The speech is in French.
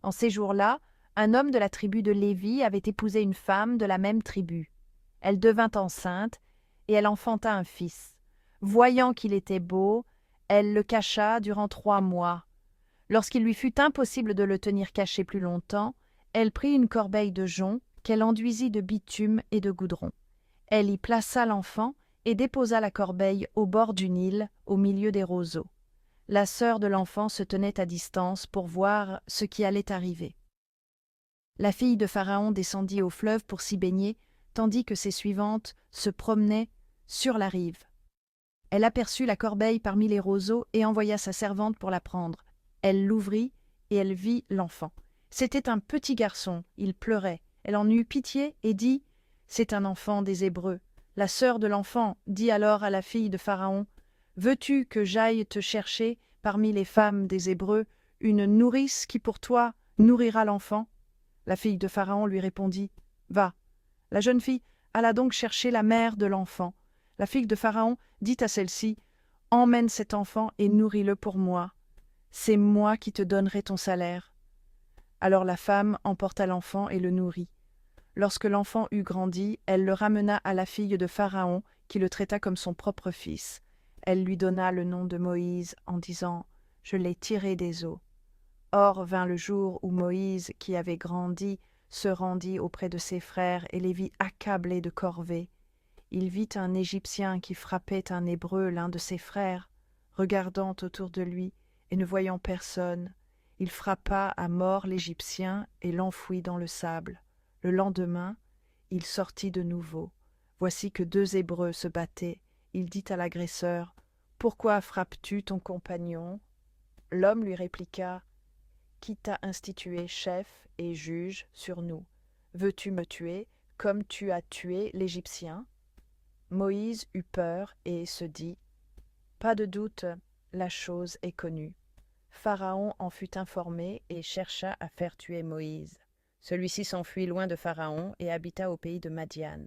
En ces jours-là, un homme de la tribu de Lévi avait épousé une femme de la même tribu. Elle devint enceinte, et elle enfanta un fils. Voyant qu'il était beau, elle le cacha durant 3 mois. Lorsqu'il lui fut impossible de le tenir caché plus longtemps, elle prit une corbeille de jonc qu'elle enduisit de bitume et de goudron. Elle y plaça l'enfant et déposa la corbeille au bord du Nil, au milieu des roseaux. La sœur de l'enfant se tenait à distance pour voir ce qui allait arriver. La fille de Pharaon descendit au fleuve pour s'y baigner, tandis que ses suivantes se promenaient sur la rive. Elle aperçut la corbeille parmi les roseaux et envoya sa servante pour la prendre. Elle l'ouvrit et elle vit l'enfant. C'était un petit garçon, il pleurait. Elle en eut pitié et dit « C'est un enfant des Hébreux ». La sœur de l'enfant dit alors à la fille de Pharaon « Veux-tu que j'aille te chercher, parmi les femmes des Hébreux, une nourrice qui pour toi nourrira l'enfant ?» La fille de Pharaon lui répondit « Va ». La jeune fille alla donc chercher la mère de l'enfant. La fille de Pharaon dit à celle-ci « Emmène cet enfant et nourris-le pour moi. C'est moi qui te donnerai ton salaire. » Alors la femme emporta l'enfant et le nourrit. Lorsque l'enfant eut grandi, elle le ramena à la fille de Pharaon, qui le traita comme son propre fils. Elle lui donna le nom de Moïse en disant « Je l'ai tiré des eaux ». Or vint le jour où Moïse, qui avait grandi, se rendit auprès de ses frères et les vit accablés de corvée. Il vit un Égyptien qui frappait un Hébreu, l'un de ses frères. Regardant autour de lui et ne voyant personne, il frappa à mort l'Égyptien et l'enfouit dans le sable. Le lendemain, il sortit de nouveau. Voici que 2 Hébreux se battaient. Il dit à l'agresseur « Pourquoi frappes-tu ton compagnon ?» L'homme lui répliqua « Qui t'a institué chef et juge sur nous? Veux-tu me tuer comme tu as tué l'Égyptien ?» Moïse eut peur et se dit « Pas de doute, la chose est connue. » Pharaon en fut informé et chercha à faire tuer Moïse. Celui-ci s'enfuit loin de Pharaon et habita au pays de Madian.